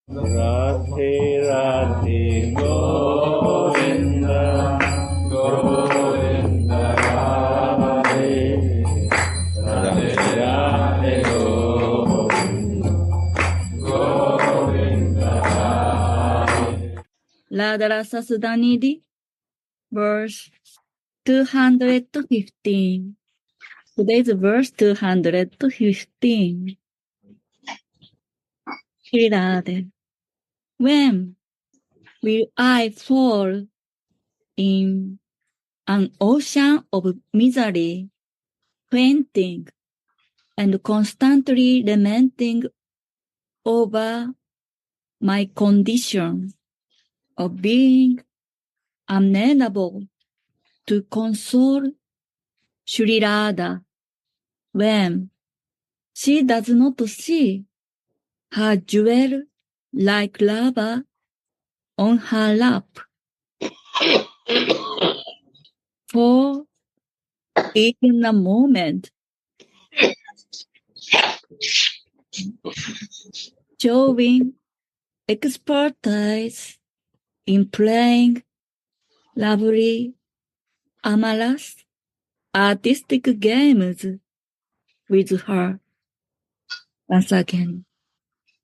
Radhe Radhe Govinda Govinda Radhe Radhe Radhe Govinda Govinda Radhe. Radha Rasa Sudhanidhi, verse 215. Today's verse 215. Shri Radha, when will I fall in an ocean of misery, fainting and constantly lamenting over my condition of being unable to console Shri Radha when she does not see her jewel like lava on her lap for even a moment, showing expertise in playing lovely, amorous, artistic games with her. Once again,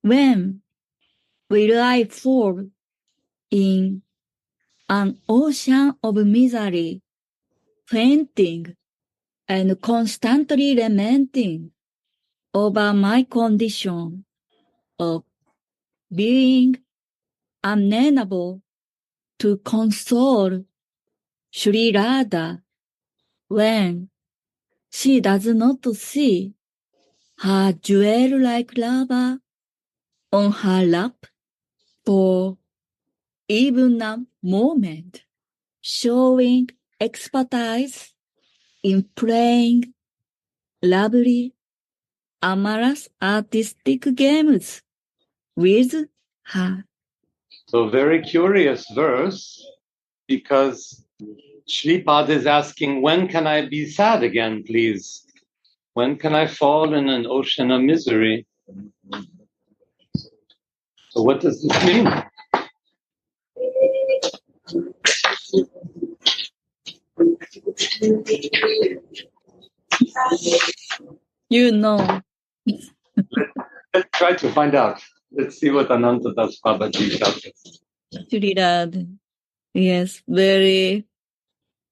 when will I fall in an ocean of misery, fainting and constantly lamenting over my condition of being unable to console Sri Radha when she does not see her jewel-like lava on her lap for even a moment, showing expertise in playing lovely, amorous artistic games with her. So very curious verse, because Shripad is asking, when can I be sad again, please? When can I fall in an ocean of misery? So what does this mean? You know. Let's try to find out. Let's see what Ananta Das Babaji tells us. Sri Radha. Yes, very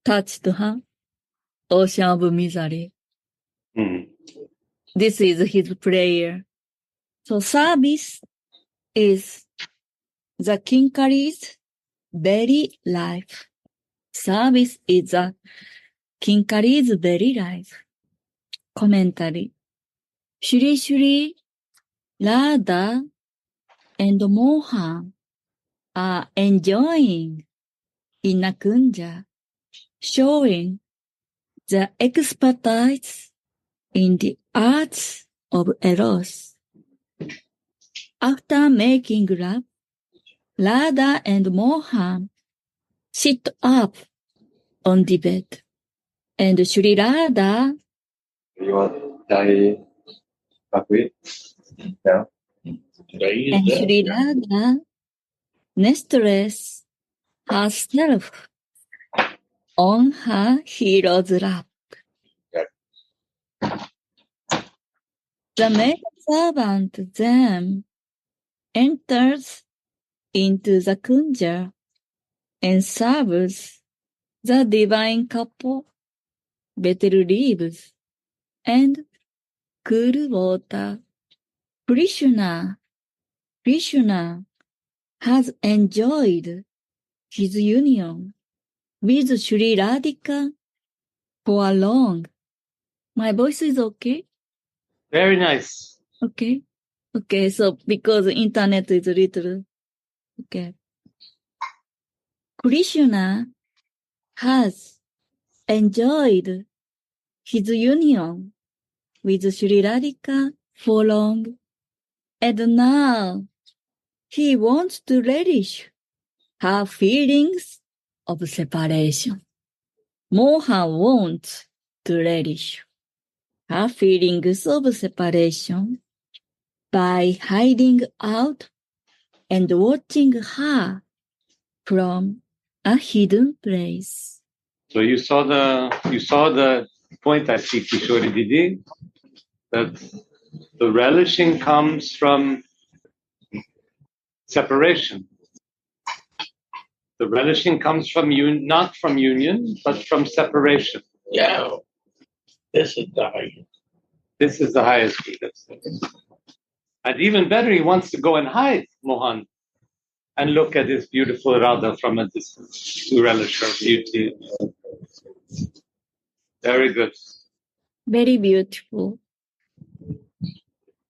touched, huh? Ocean of misery. This is his prayer. So service is the Kinkari's very life. Service is the Kinkari's very life. Commentary. Shri Shri Radha and Mohan are enjoying in a kunja, showing the expertise in the arts of eros. After making love, Radha and Mohan sit up on the bed, and Sri Radha and Sri Radha nestles herself on her hero's lap. The maid servant then enters into the kunja and serves the divine couple betel leaves and cool water. Krishna has enjoyed his union with Sri Radhika for long. My voice is okay? Very nice. Okay. Okay, so because the internet is a little... Okay. Krishna has enjoyed his union with Sri Radhika for long, and now he wants to relish her feelings of separation. Mohan wants to relish her feelings of separation by hiding out and watching her from a hidden place. So you saw the point, I see, Kishori Didi, that the relishing comes from separation. The relishing comes from not from union, but from separation. Yeah, this is the highest. This is the highest good. And even better, he wants to go and hide, Mohan, and look at this beautiful Radha from a distance to relish her beauty. Very good. Very beautiful.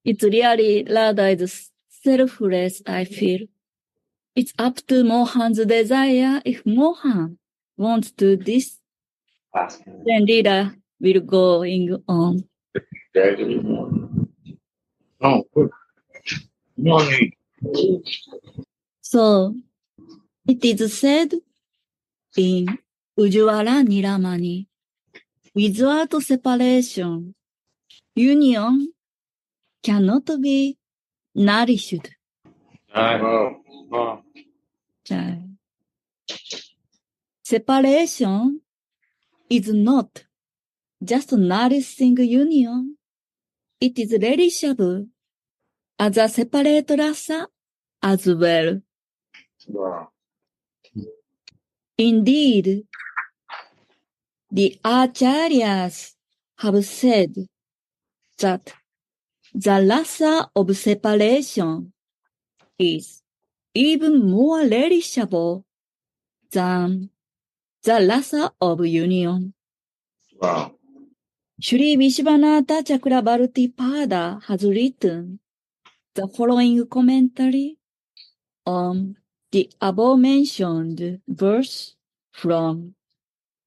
It's really Radha is selfless, I feel. It's up to Mohan's desire. If Mohan wants to do this, then Radha will going on. Oh, good. No need. So, it is said in Ujjwala Nilamani, without separation, union cannot be nourished. Oh. Separation is not just nourishing union. It is relishable as a separate rasa as well. Wow. Indeed, the acharyas have said that the rasa of separation is even more relishable than the rasa of union. Wow. Sri Vishwanatha Chakrabarti Pada has written the following commentary on the above-mentioned verse from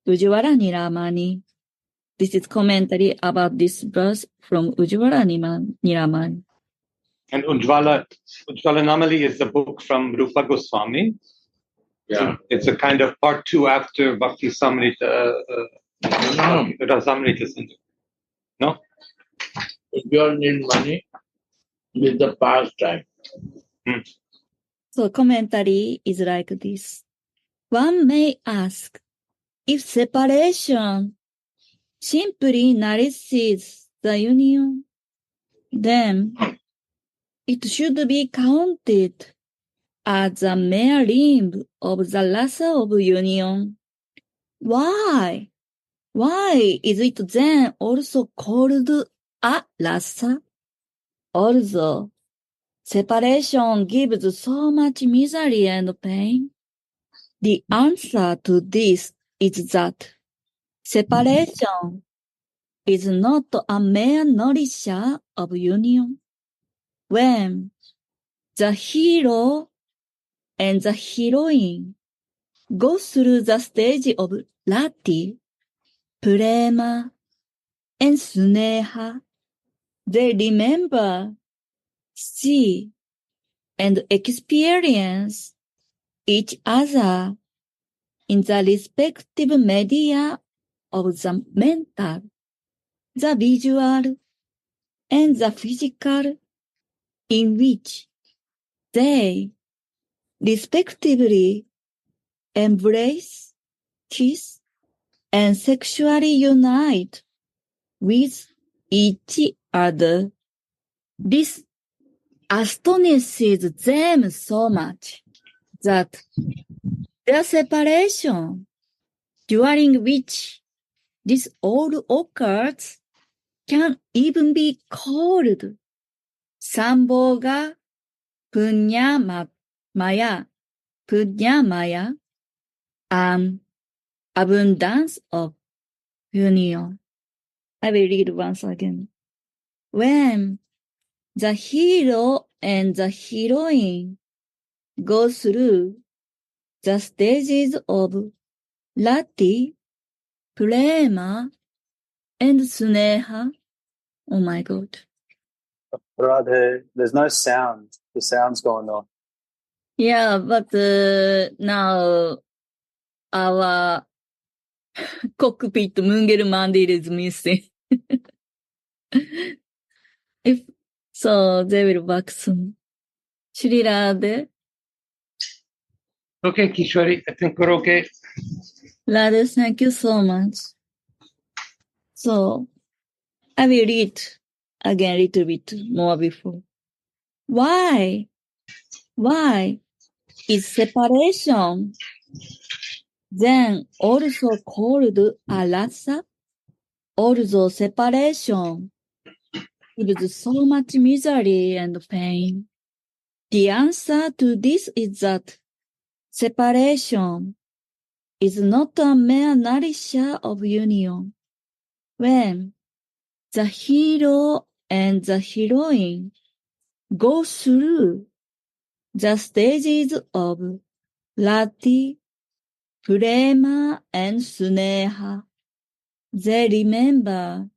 Ujjwala Nilamani. This is commentary about this verse from Ujjwala Nilamani. And Ujjwala Namali is the book from Rupa Goswami. Yeah. It's a kind of part 2 after Bhakti Samrita, Rasamrita Sindhu. No? If you all need money, with the past time. So commentary is like this. One may ask if separation simply nourishes the union, then it should be counted as a mere limb of the rasa of union. Why? Why is it then also called a rasa? Although separation gives so much misery and pain, the answer to this is that separation is not a mere nourisher of union. When the hero and the heroine go through the stage of rati, prema, and sneha, they remember, see, and experience each other in the respective media of the mental, the visual, and the physical, in which they respectively embrace, kiss, and sexually unite with each other. This astonishes them so much that their separation, during which this all occurs, can even be called Sambhoga Punyamaya, an abundance of union. I will read once again. When the hero and the heroine go through the stages of rati, prema, and sneha, oh my God. Radha, there's no sound. The sound's going on. Yeah, but now our cockpit Mungel Mandil is missing. If so, they will back soon. Shri Radha, Okay, Kishori, I think we're okay. Radha, thank you so much. So, I will read again a little bit more before. Why is separation then also called a rasa? Although separation gives so much misery and pain, the answer to this is that separation is not a mere nourisher of union. When the hero and the heroine go through the stages of rati, prema, and sneha, they remember,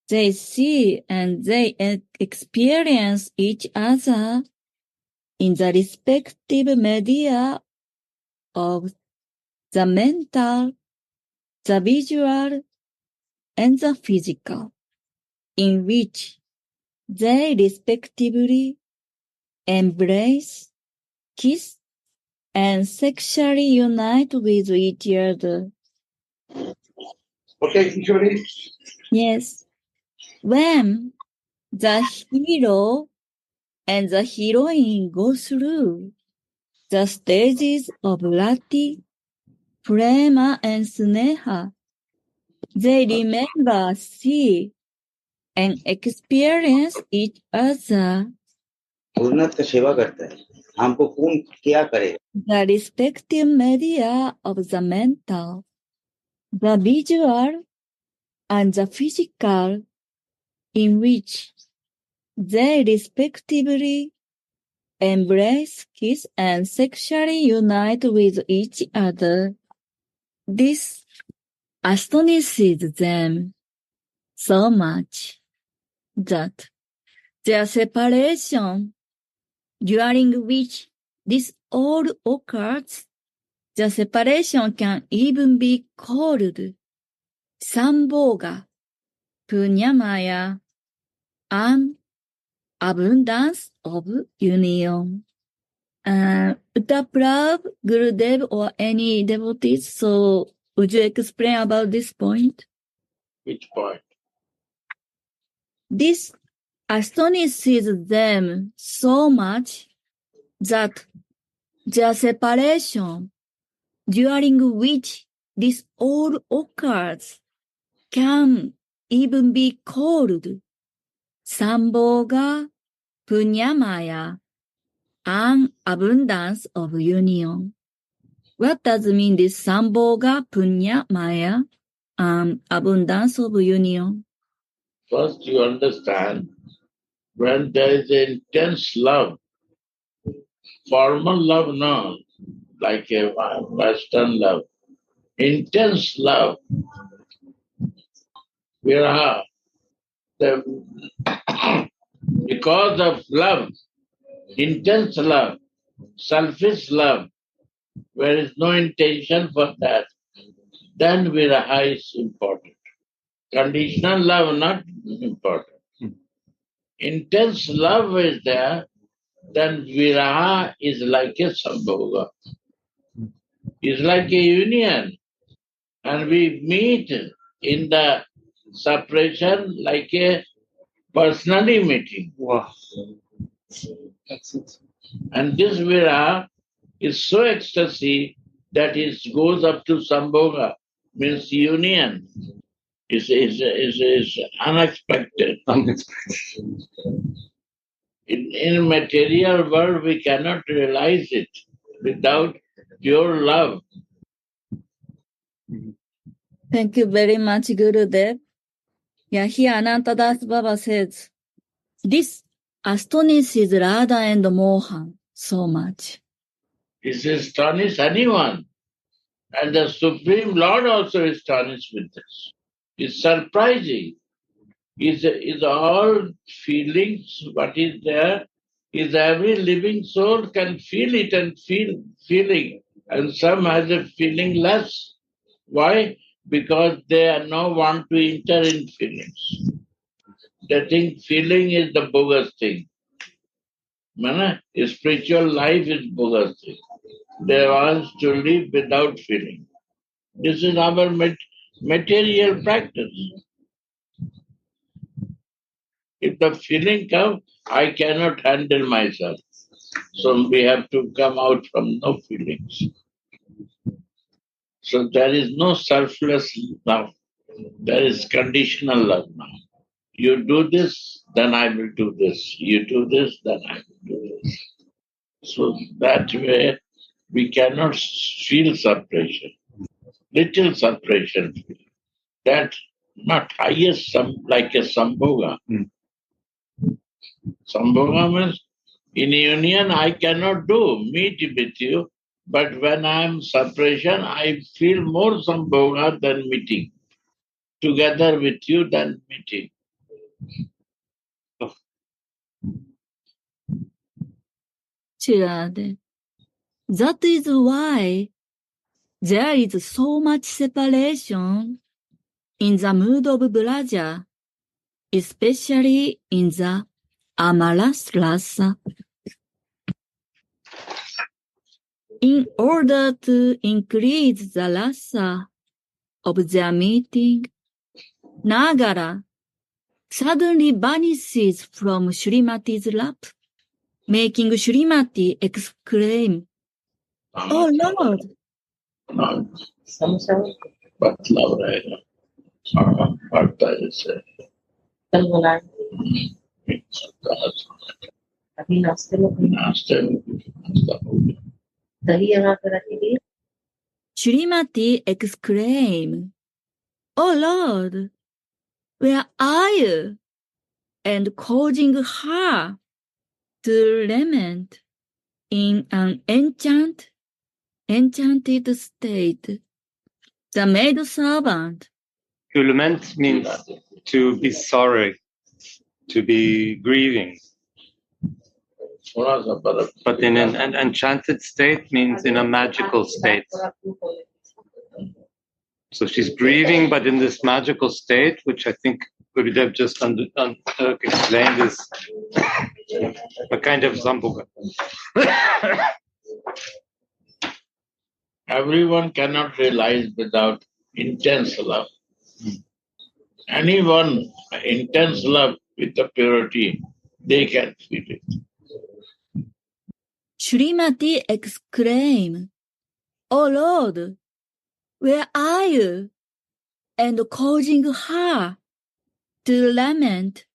they see, and they experience each other in the respective media of the mental, the visual, and the physical, in which they respectively embrace, kiss, and sexually unite with each other. Okay, Kishori. Yes, when the hero and the heroine go through the stages of rati, prema, and sneha, they remember, see, and experience each other. उन्नत का सेवा करता है हमको कौन क्या करे The respective media of the mental, the visual, and the physical, in which they respectively embrace, kiss, and sexually unite with each other. This astonishes them so much that their separation, during which this all occurs, the separation can even be called Sambhoga, Punyamaya, and abundance of union. Uttaprabh, Gurudev, or any devotees, so would you explain about this point? Which point? This astonishes them so much that their separation, during which this all occurs, can even be called Sambhoga, Punyamaya, and abundance of union. What does it mean, this Sambhoga, Punyamaya, and abundance of union? First, you understand when there is intense love, formal love, no, like a Western love, intense love, where because of love, intense love, selfish love, where is no intention for that, then viraha is important. Conditional love not important. Intense love is there, then viraha is like a sambhoga. It's like a union. And we meet in the separation like a personally meeting. Wow. That's it. And this viraha is so ecstasy that it goes up to sambhoga, means union. Is unexpected. Unexpected. In material world, we cannot realize it without pure love. Thank you very much, Gurudev. Yeah, here Anantadas Baba says, this astonishes Radha and Mohan so much. It astonishes anyone. And the Supreme Lord also is astonished with this. It's surprising. Is all feelings, what is there, is every living soul can feel it and feeling. And some has a feeling less. Why? Because they are not want to enter in feelings. They think feeling is the bogus thing. Spiritual life is bogus thing. They want to live without feeling. This is our material practice. If the feeling comes, I cannot handle myself. So we have to come out from no feelings. So there is no selfless love. There is conditional love now. You do this, then I will do this. You do this, then I will do this. So that way we cannot feel separation. Little separation. That not highest like a sambhoga. Sambhoga means in union I cannot do meet with you, but when I am separation, I feel more sambhoga than meeting. Together with you than meeting. Chirade. That is why there is so much separation in the mood of pleasure, especially in the Amaras Rasa. In order to increase the rasa of their meeting, Nagara suddenly vanishes from Srimati's lap, making Srimati exclaim, "Oh Lord!" बतलाव रहेगा पढ़ता जैसे कल बोला अभी नाश्ते में नाश्ता हो गया दही यहाँ पे रखी Srimati exclaimed, "Oh Lord, where are you?" and causing her to lament in an enchanted state. The maidservant. To lament means to be sorry, to be grieving. But in an enchanted state means in a magical state. So she's grieving, but in this magical state, which I think Gurudev just explained is a kind of sambhoga. Everyone cannot realize without intense love. Anyone intense love with the purity, they can feel it. Srimati exclaimed, "Oh Lord, where are you?" and causing her to lament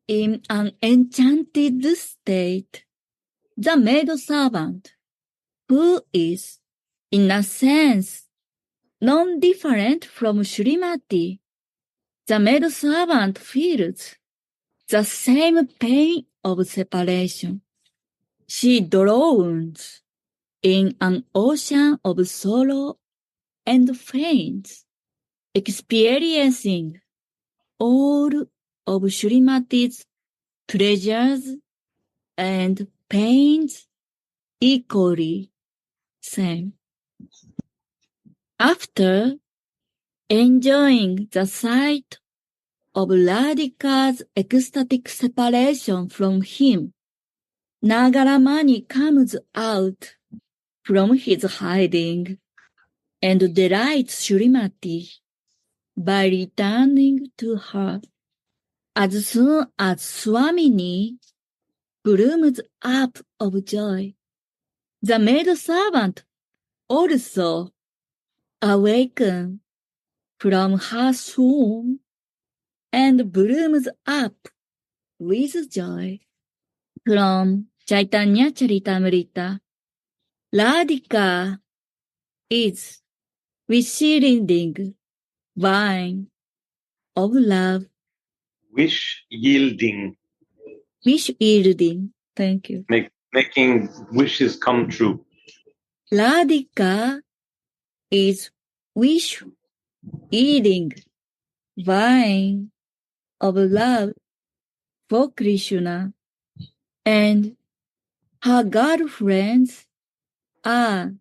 in an enchanted state. The maidservant, who is, in a sense, non-different from Srimati, the maidservant feels the same pain of separation. She drowns in an ocean of sorrow and faints, experiencing all of Srimati's pleasures and pains equally same. After enjoying the sight of Radhika's ecstatic separation from him, Nagaramani comes out from his hiding and delights Srimati by returning to her. As soon as Swamini blooms up of joy, the maidservant also awakens from her swoon and blooms up with joy. From Chaitanya Charitamrita, Radhika is withholding wine of love. Wish yielding. Withholding. Thank you. Making wishes come true. Radhika is withholding wine of love for Krishna, and her girlfriends are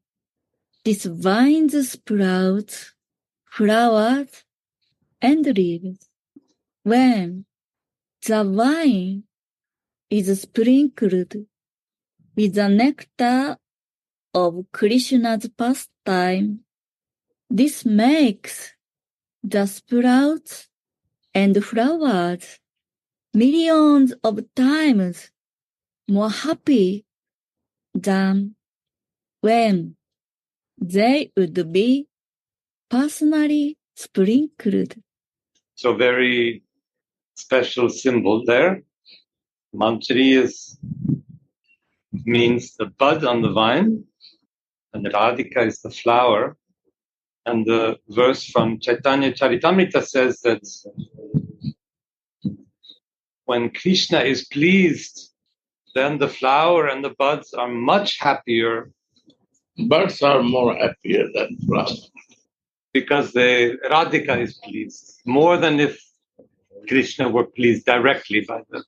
these vine's sprouts, flowers, and leaves. When the wine is sprinkled with the nectar of Krishna's pastime. This makes the sprouts and flowers millions of times more happy than when they would be personally sprinkled. So very special symbol there. Manjari means the bud on the vine, and Radhika is the flower. And the verse from Chaitanya Charitamrita says that when Krishna is pleased, then the flower and the buds are much happier. Buds are more happier than flowers. Because Radhika is pleased, more than if Krishna were pleased directly by the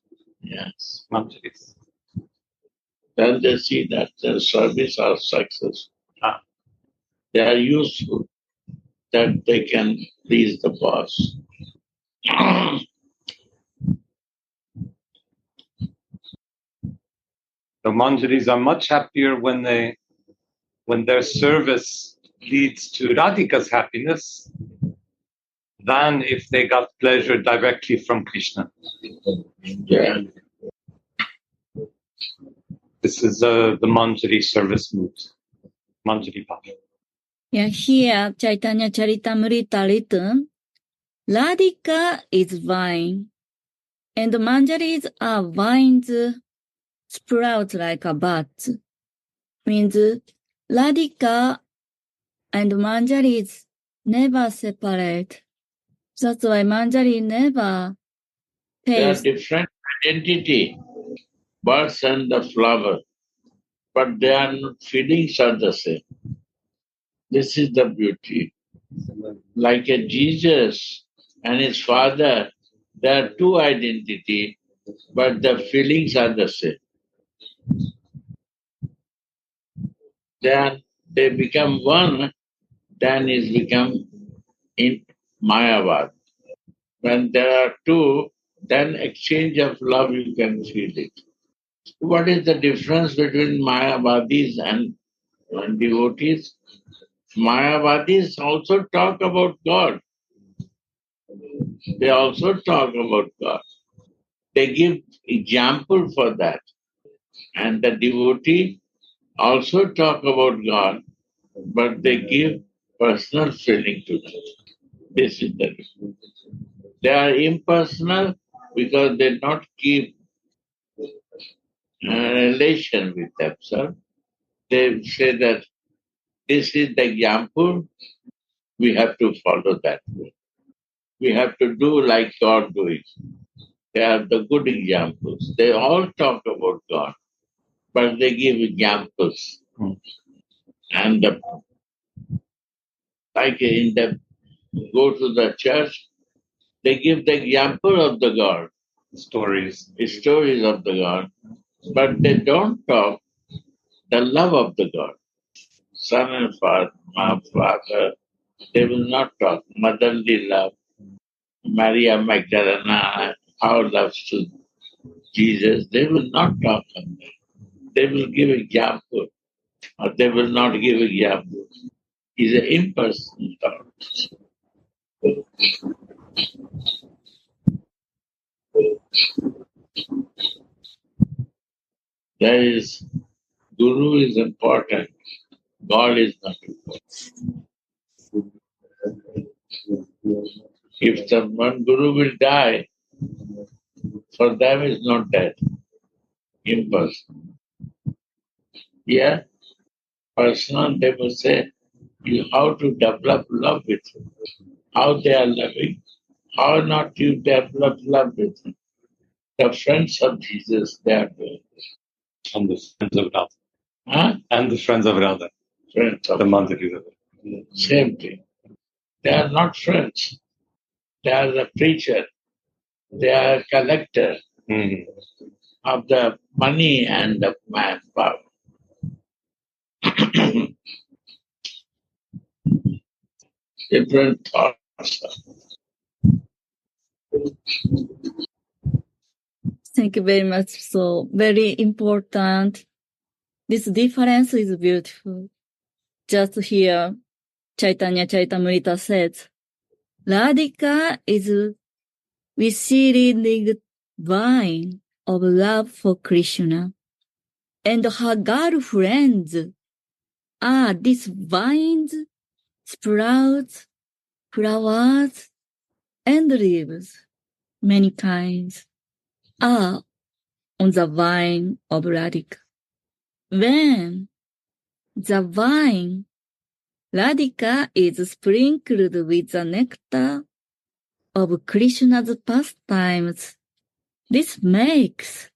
Manjaris. Then they see that their service are successful. They are useful, that they can please the boss. The Manjaris are much happier when their service leads to Radhika's happiness than if they got pleasure directly from Krishna. Yeah. This is the Manjari service mood, Manjari Bhava. Yeah, here Chaitanya Charitamrita written, Radhika is vine, and Manjaris are vines sprout like a buds. Means Radhika and Manjaris never separate. That's why Manjari never They are taste. different identity, birds and the flower, but their feelings are the same. This is the beauty. Like a Jesus and his father, there are two identity, but the feelings are the same. Then they become one, then is become in Mayavad. When there are two, then exchange of love you can feel it. What is the difference between Mayavadis and devotees? Mayavadis also talk about God. They also talk about God. They give example for that. And the devotee also talk about God, but they give personal feeling to that. This is the difference. They are impersonal because they not keep relation with themselves. They say that this is the example, we have to follow that way. We have to do like God doing. They are the good examples. They all talk about God, but they give examples. And like go to the church, they give the example of the God. Stories of the God, but they don't talk the love of the God. Son and father, they will not talk motherly love. Maria Magdalena, our loves to Jesus, they will not talk on that. They will give example, or they will not give example. It's an impersonal thought. There is, Guru is important, God is not important. If someone Guru will die, for them is not death. Impersonal. Yeah, personal, they will say, you how to develop love with him. How they are loving, how not you develop love with him. The friends of Jesus, they are doing this. And the friends of Radha. Huh? And the friends of Radha. Friends of the Manjari. Same thing. They are not friends. They are the preacher. They are collector of the money and the manpower. Different thoughts. Thank you very much. So very important This difference is beautiful. Just here, Chaitanya Charitamrita says, Radhika is receiving wine of love for Krishna, and her girlfriends are these vines, sprouts, flowers, and leaves. Many kinds are on the vine of Radhika. When the vine Radhika is sprinkled with the nectar of Krishna's pastimes, this makes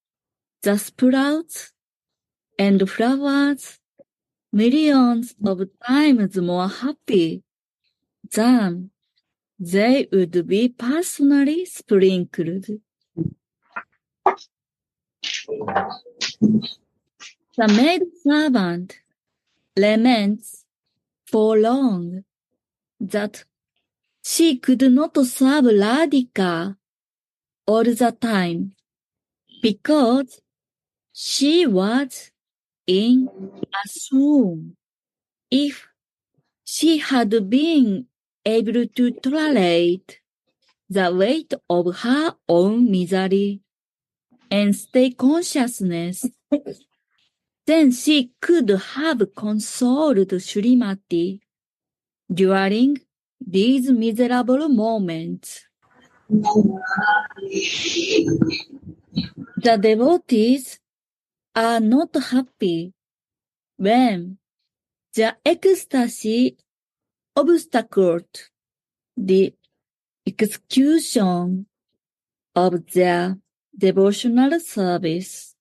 the sprouts and flowers millions of times more happy than they would be personally sprinkled. The maid servant laments for long that she could not serve Radhika all the time because she was in a swoon. If she had been able to tolerate the weight of her own misery and stay consciousness, then she could have consoled Srimati during these miserable moments. The devotees are not happy when the ecstasy obstacled the execution of their devotional service.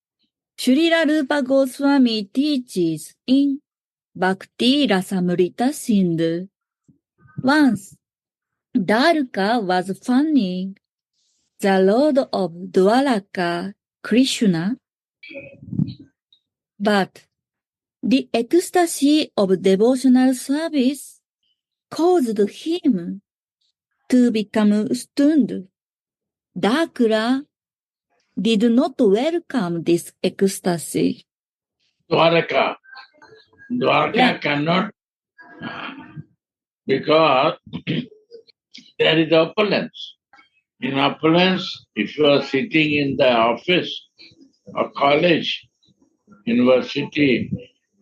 Srila Rupa Goswami teaches in Bhakti Rasamrita Sindhu. Once, Dwarka was fanning the Lord of Dwaraka, Krishna, but the ecstasy of devotional service caused him to become stunned. Dwarka did not welcome this ecstasy. Dwaraka Yeah. cannot, because there is opulence. In opulence, if you are sitting in the office or college, university,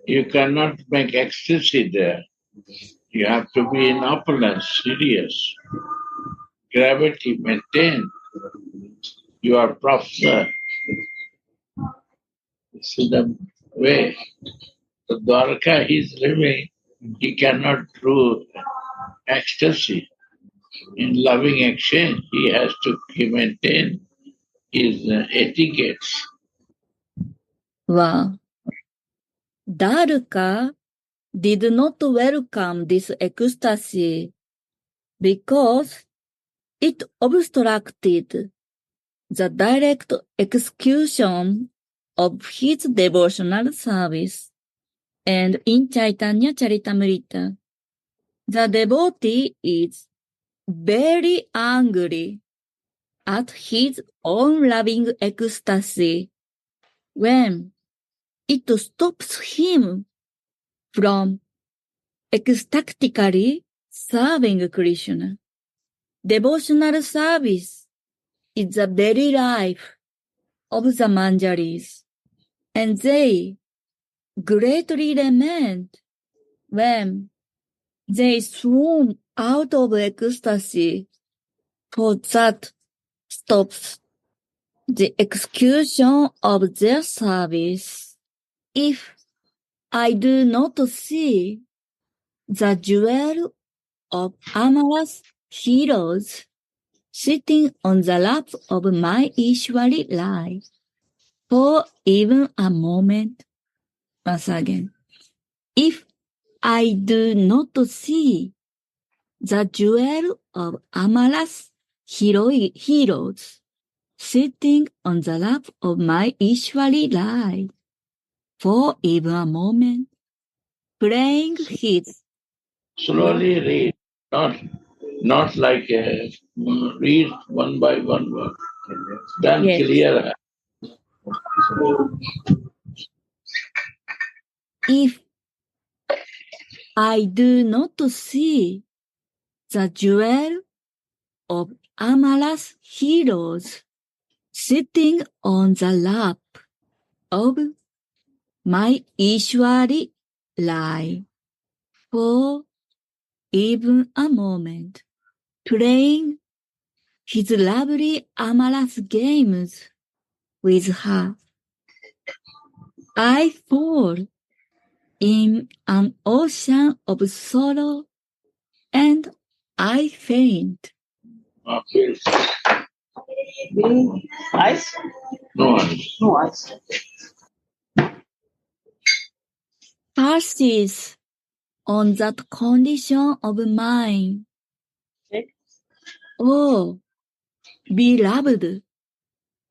you cannot make ecstasy there. You have to be in opulence, serious. Gravity, maintain. You are professor. This is the way. The Dwarka he is living, he cannot do ecstasy. In loving exchange, he has to maintain his etiquettes. Wow. Dwarka did not welcome this ecstasy because it obstructed the direct execution of his devotional service. And in Chaitanya Charitamrita, the devotee is very angry at his own loving ecstasy when it stops him from ecstatically serving Krishna. Devotional service is the very life of the Manjaris, and they greatly lament when they swoon out of ecstasy, for that stops the execution of their service. If I do not see the jewel of amorous heroes sitting on the lap of my Ishwari life for even a moment, once again, if I do not see the jewel of amorous heroes sitting on the lap of my Ishwari life for even a moment, playing his Slowly read, not like read one by one word. Then Yes. clear. if I do not see the jewel of amorous heroes sitting on the lap of my Ishwari lie for even a moment, playing his lovely amorous games with her, I fall in an ocean of sorrow and I faint. Please. Ice? No ice. No ice. Passes on that condition of mine. Okay. Oh, beloved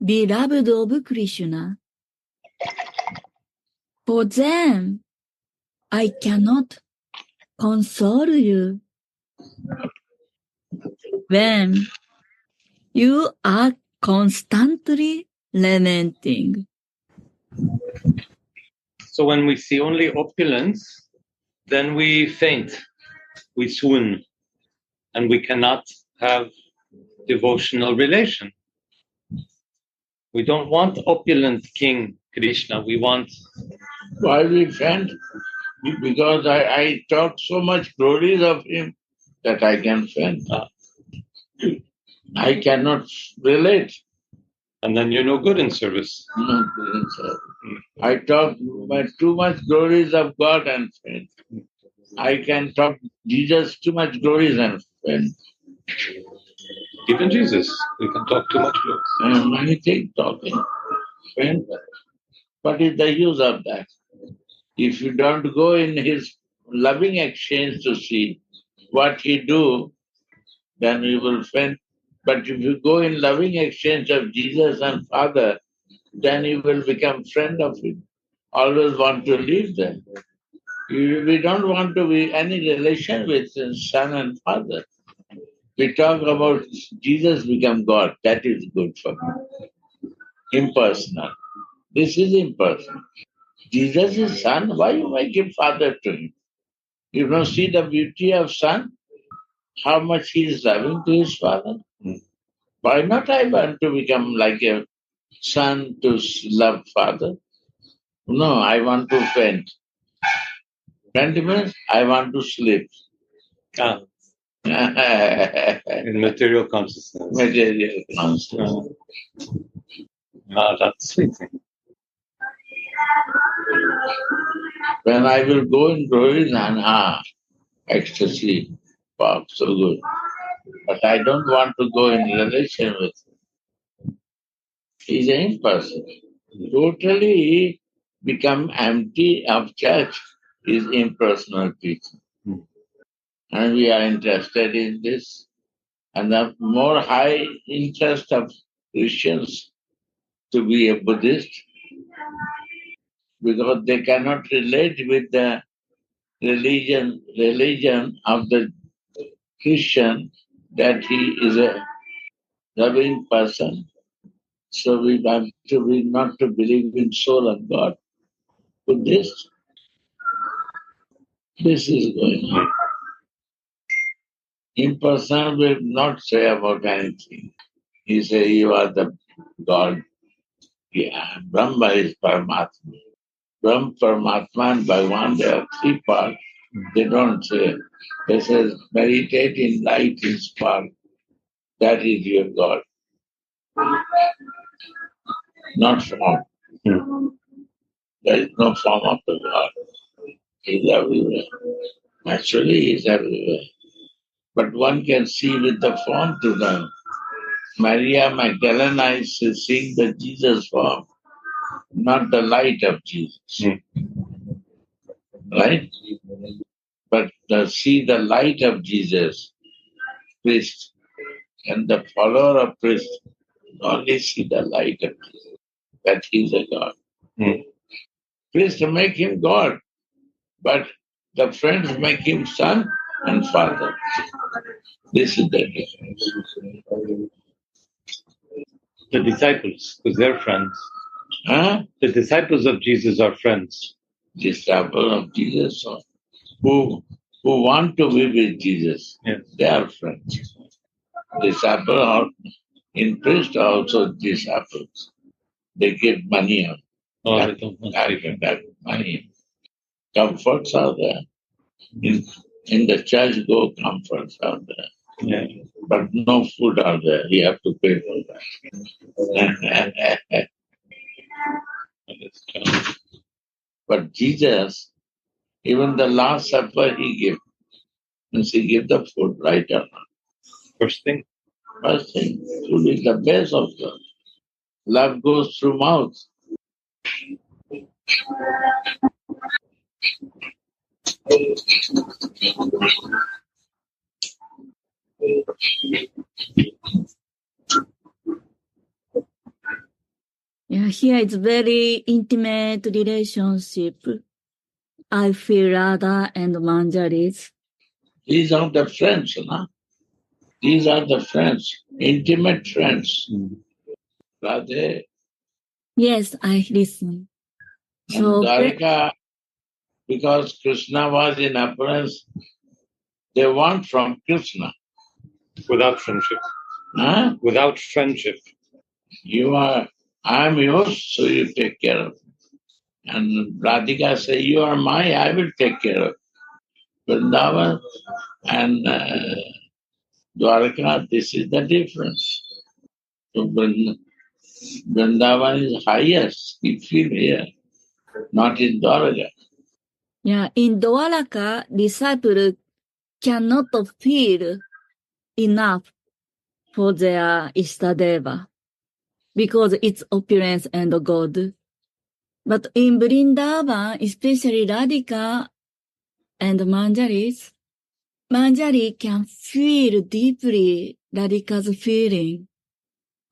of Krishna. For them, I cannot console you. When you are constantly lamenting. So when we see only opulence, then we faint, we swoon, and we cannot have devotional relation. We don't want opulent King Krishna. We want... Why we faint? Because I talk so much glories of him that I can faint. I cannot relate. And then you're no good in service. No, I talk too much glories of God and faint. I can talk Jesus too much glories and faint. Even Jesus, we can talk too much glory. Many things talking. Faint. What is the use of that? If you don't go in his loving exchange to see what he do, then you will faint. But if you go in loving exchange of Jesus and Father, then you will become friend of him. Always want to live there. We don't want to be any relation with Son and Father. We talk about Jesus become God. That is good for me. Impersonal. This is impersonal. Jesus is Son. Why you make him Father to him? You don't see the beauty of Son? How much he is loving to his Father? Why not I want to become like a son to love Father? No, I want to faint. Faint means I want to sleep. In material consciousness. Material consciousness. That's sweet. When I will go in glory and ecstasy, wow, so good. But I don't want to go in relation with him. He's an impersonal. Totally become empty of church is impersonal teaching. And we are interested in this. And the more high interest of Christians to be a Buddhist, because they cannot relate with the religion of the Christian, that he is a loving person. So we want to be not to believe in soul of God. Buddhist, this is going on. Impersonal will not say about anything. He say you are the God. Yeah, Brahma is Paramatma. Brahma, Paramatma and Bhagavan, they are three parts. They don't say. They say meditate in light, in spark. That is your God. Not form. There is no form of the God. He is everywhere. Actually, he is everywhere. But one can see with the form to them. Maria Magdalena is seeing the Jesus form, not the light of Jesus. Right? But see the light of Jesus, priest, and the follower of priest only see the light of Jesus, that he is a God. Priest make him God, but the friends make him son and father. This is the difference. The disciples, because they're friends. Huh? The disciples of Jesus are friends. disciple of Jesus who want to be with Jesus. Yes. They are friends. Disciple or in priest also disciples. They give money on Oh, that, they don't want to be that money. Comforts are there. In the church go comforts are there. Yeah. But no food are there. You have to pay for that. But Jesus, even the Last Supper he gave. Means he gave the food, right or not? First thing. First thing, food is the base of love. Love goes through mouth. Yeah, here it's very intimate relationship. I feel Radha and Manjari's. These are the friends, no? These are the friends, intimate friends. Radha Yes, I listen. and So, Dwarka, because Krishna was in appearance, they want from Krishna. Without friendship. Huh? Without friendship. I am yours, so you take care of me. And Radhika say, you are mine, I will take care of you. Vrindavan and Dwarka, this is the difference. So Vrindavan is highest, we feel here, not in Dwarka. yeah, in Dwaraka, disciple cannot feel enough for their Istadeva because it's opulence and God. But in Vrindavan, especially Radhika and Manjari can feel deeply Radhika's feeling.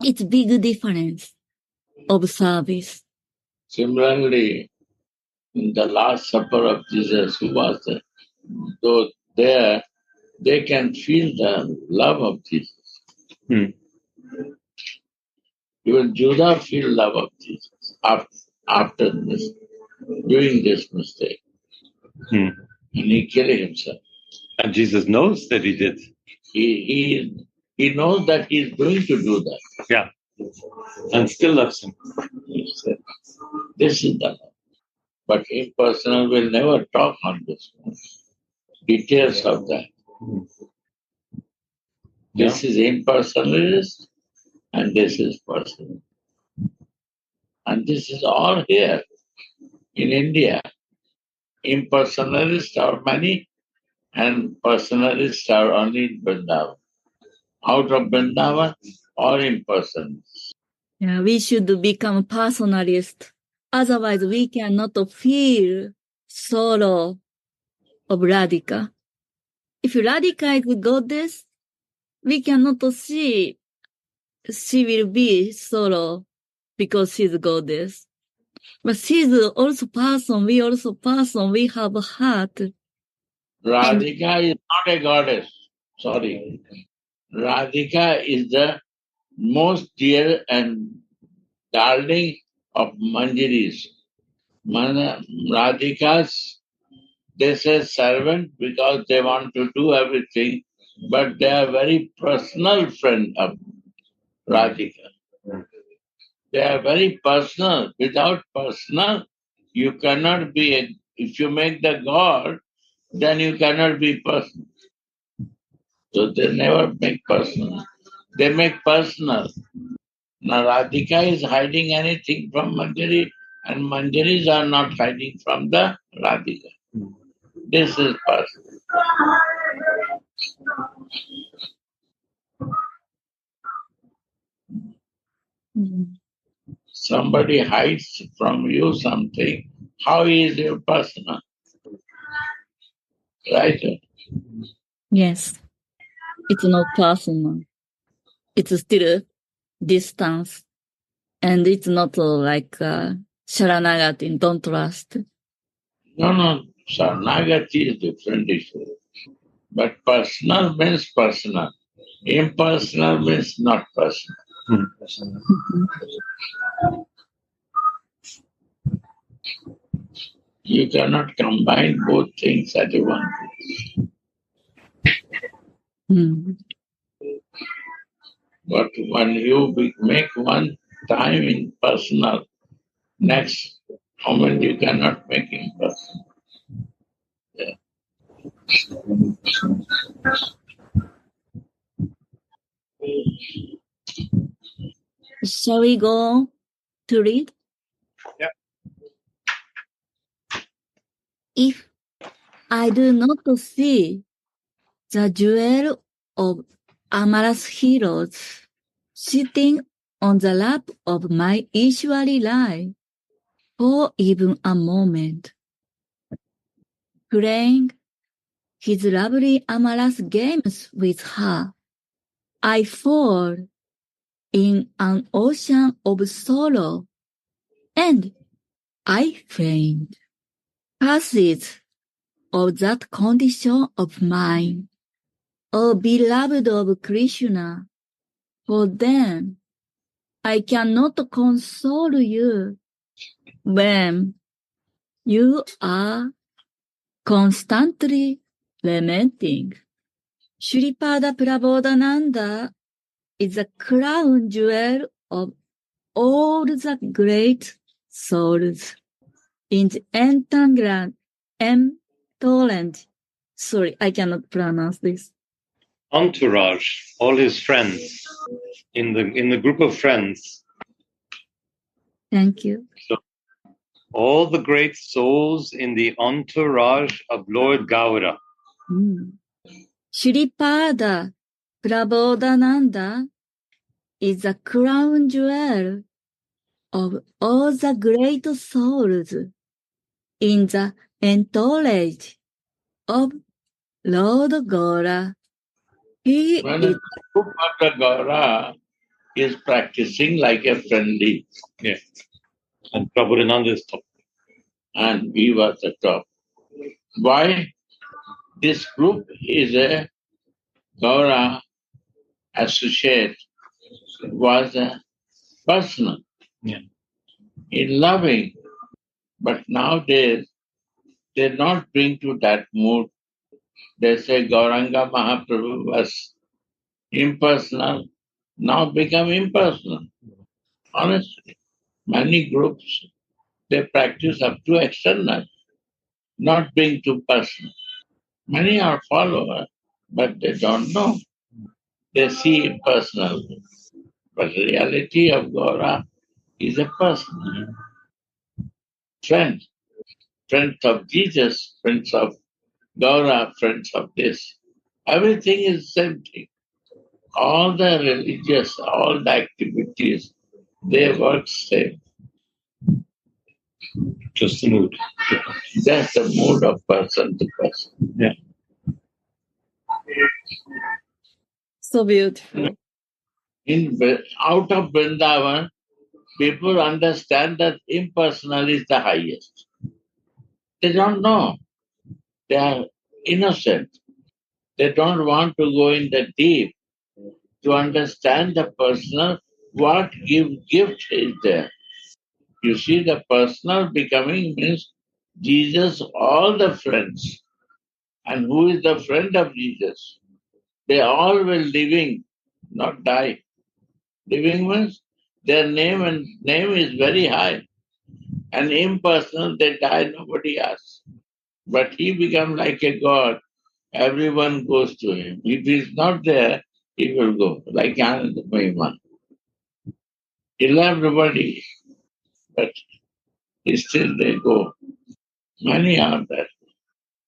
It's big difference of service. Similarly, in the Last Supper of Jesus, who was there? Though there, they can feel the love of Jesus. Even Judah feel love of Jesus after this, doing this mistake. And he killed himself. And Jesus knows that he did. He knows that he is going to do that. Yeah. And still loves him. He said, this is the love. But impersonal will never talk on this one. Details of that. This is impersonalist and this is personal. And this is all here in India. Impersonalists are many and personalists are only in Vrindavan. Out of Vrindavan, all impersonalists. Yeah, we should become personalist. Otherwise, we cannot feel sorrow of Radhika. If Radhika is goddess, we cannot see she will be sorrow because she's goddess. But she's also person, we also person, we have a heart. Radhika is not a goddess. Sorry. Radhika is the most dear and darling of Manjaris. Radhika's, they say servant because they want to do everything, but they are very personal friend of Radhika. They are very personal. Without personal, you cannot be, if you make the God, then you cannot be personal. So they never make personal. They make personal. Now Radhika is hiding anything from Manjari, and Manjaris are not hiding from the Radhika. This is personal. Somebody hides from you something. How is your personal? Right? Yes. It's not personal. It's still distance. And it's not like Sharanagati, don't trust. No. Saranagati is different issue. But personal means personal. Impersonal means not personal. You cannot combine both things at one time. But when you make one time impersonal, next moment you cannot make impersonal. Yeah. Shall we go to read? Yeah. If I do not see the jewel of amorous heroes sitting on the lap of my Ishwari life for even a moment, playing his lovely amorous games with her, I fall in an ocean of sorrow, and I faint. Passes of that condition of mine, O beloved of Krishna, for then I cannot console you when you are constantly lamenting. Sripada Prabodhananda is the crown jewel of all the great souls in the sorry, I cannot pronounce this. Entourage, all his friends, in the group of friends. Thank you. So all the great souls in the entourage of Lord Gaura. Sripada Prabodhananda is the crown jewel of all the great souls in the entourage of Lord Gaura. He when the group of the Gaura is practicing like a friendly. Yeah. And Prabodhananda is top. And we were the top. Why? This group is a Gaura associate, was a personal, in loving. But nowadays, they not bring to that mood. They say Gauranga Mahaprabhu was impersonal, now become impersonal. Honestly, many groups, they practice up to external, not being too personal. Many are followers, but they don't know. They see impersonal. But the reality of Gaura is a personal friend. Friends of Jesus, friends of Gaura, friends of this. Everything is the same thing. All the religious, all the activities, they work same. Just the mood. That's the mood of person to person. Yeah. So beautiful. Out of Vrindavan, people understand that impersonal is the highest. They don't know. They are innocent. They don't want to go in the deep to understand the personal, what gift is there. You see, the personal becoming means Jesus, all the friends. And who is the friend of Jesus? They all will living, not die. Living means their name is very high. And impersonal, they die, nobody asks. But he become like a God. Everyone goes to him. If he is not there, he will go, like Ananda Mahima. He loved everybody, but still they go. Many are there.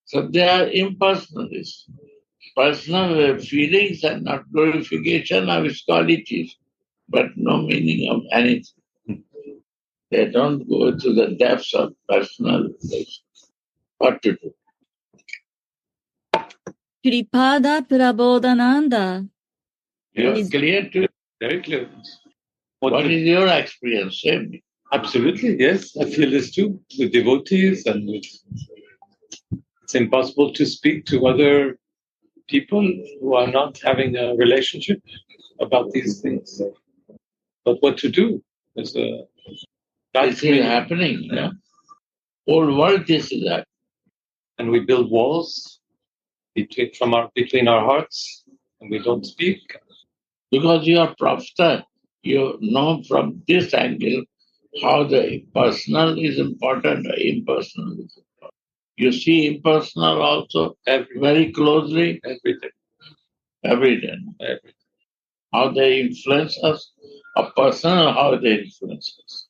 So they are impersonalists. Personal feelings are not glorification of his qualities, but no meaning of anything. They don't go to the depths of personal relations. What to do? Sripada Prabodhananda. You're clear to Very clear. What is your experience? Say me. Absolutely, yes. I feel this too with devotees, and it's impossible to speak to other people who are not having a relationship about these things. But what to do? This is happening. Yeah? Whole world is that. And we build walls between our hearts, and we don't speak. Because you are professor, you know from this angle how the personal is important or impersonal is important. You see impersonal also very closely every day. How they influence us, or personal, how they influence us.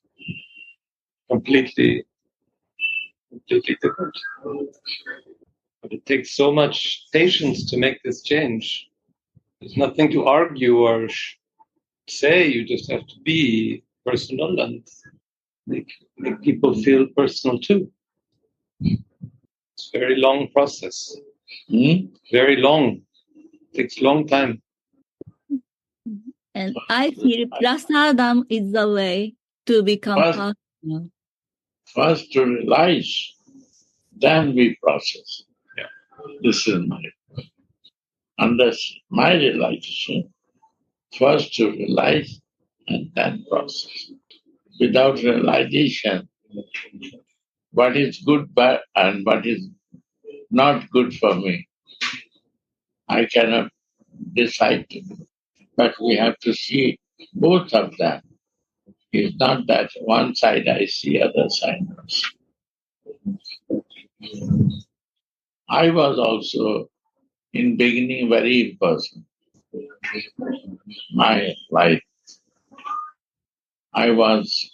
Completely different. But it takes so much patience to make this change. There's nothing to argue or say. You just have to be personal and make people feel personal too. It's a very long process. Very long. It takes a long time. And I feel prasadam is the way to become personal. First to realize, then we process. Yeah. This is my realization. First to realize and then process. Without realization, what is good and what is not good for me, I cannot decide to do. But we have to see both of them. It's not that one side I see, other side I see. I was also in beginning very impersonal. My life, I was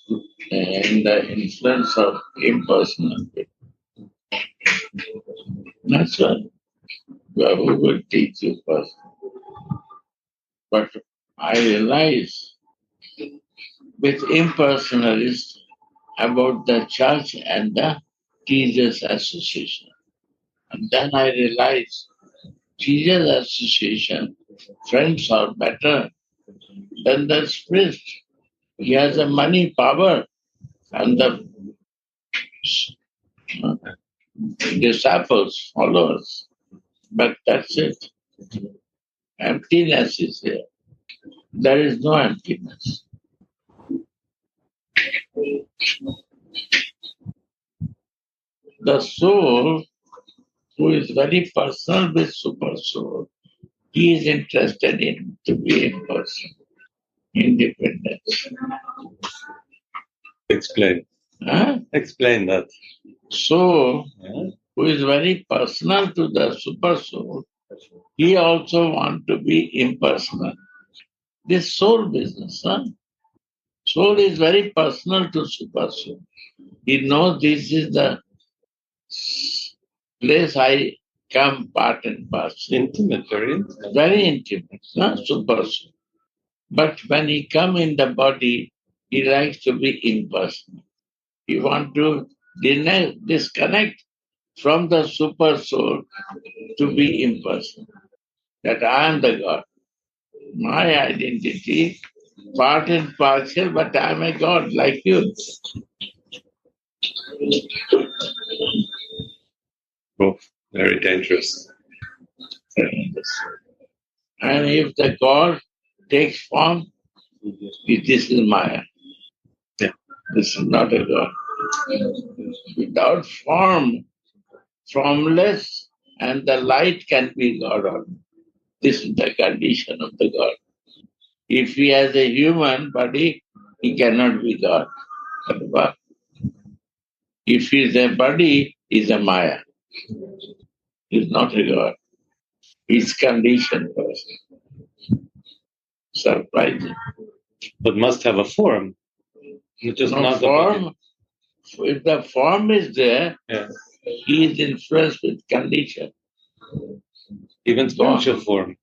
in the influence of impersonal people. That's why who will teach you personal. But I realize with impersonalists about the church and the teachers association. And then I realized teachers association friends are better than the priest. He has the money, power, and the disciples, followers. But that's it. Emptiness is here. There is no emptiness. The soul, who is very personal with super soul, he is interested in to be in person, independence. Explain. Huh? Explain that. So, who is very personal to the super soul, he also wants to be impersonal. This soul business, soul is very personal to super soul. He knows this is the place I come part and parcel. Intimate, very intimate. Very intimate, super soul. But when he come in the body, he likes to be impersonal. He wants to disconnect from the super soul to be impersonal. That I am the God. My identity, part and parcel, but I am a God like you. Oh, very dangerous. And if the God takes form, this is Maya. Yeah. This is not a God. Without form, formless, and the light can be God only. This is the condition of the God. If he has a human body, he cannot be God. If he is a body, he is a Maya. He is not a God. He is conditioned person. Surprising. But must have a form. Just No not form. If the form is there, yeah. He is influenced with condition. Even spiritual form.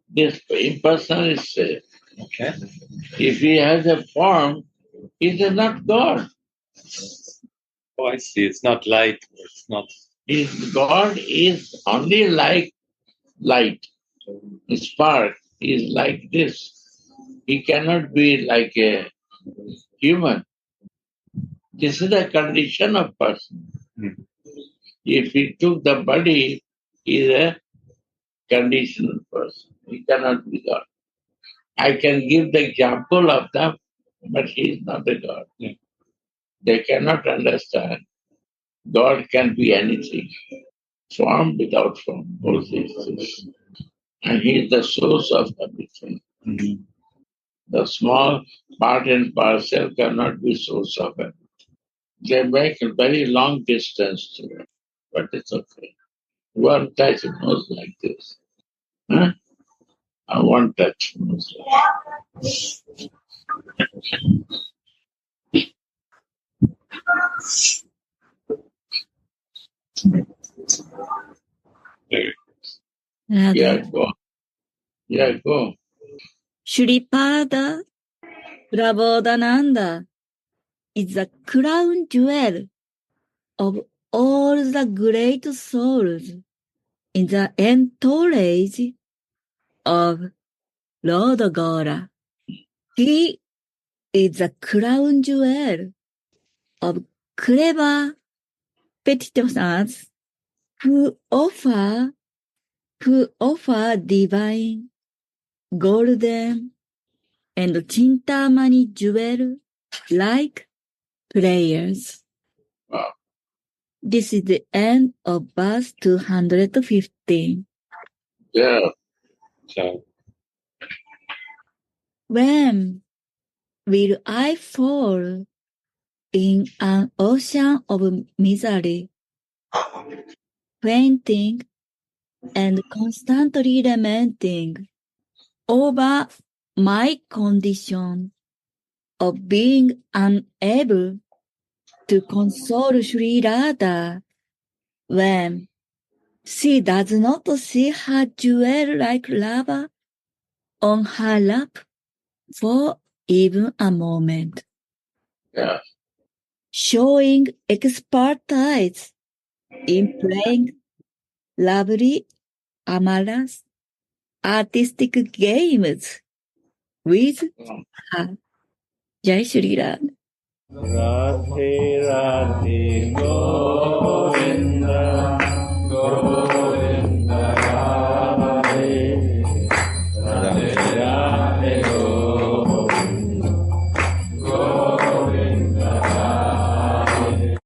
This impersonal is said. Okay. If he has a form, he is not God. Oh, I see. It's not light. It's not. God is only like light. Spark is like this. He cannot be like a human. This is the condition of person. If he took the body, he is a conditional person. He cannot be God. I can give the example of them, but he is not a God. They cannot understand. God can be anything, form without form, both exist. And He is the source of everything. The small part and parcel cannot be source of everything. They make a very long distance to it, but it's okay. One touch knows like this. Huh? And one touch knows like Yeah, go. Yeah, go. Shripada Prabodhananda is the crown jewel of all the great souls in the entourage of Lord Gora. He is the crown jewel of clever petitioners who offer divine, golden, and Chintamani jewel-like prayers. Wow. This is the end of verse 215. Yeah. So, When will I fall in an ocean of misery, fainting and constantly lamenting over my condition of being unable to console Sri Radha when she does not see her jewel-like lover on her lap for even a moment, Yeah. showing expertise in playing lovely, amorous, artistic games with her. Jai Shri Radha. Radhe Radhe Go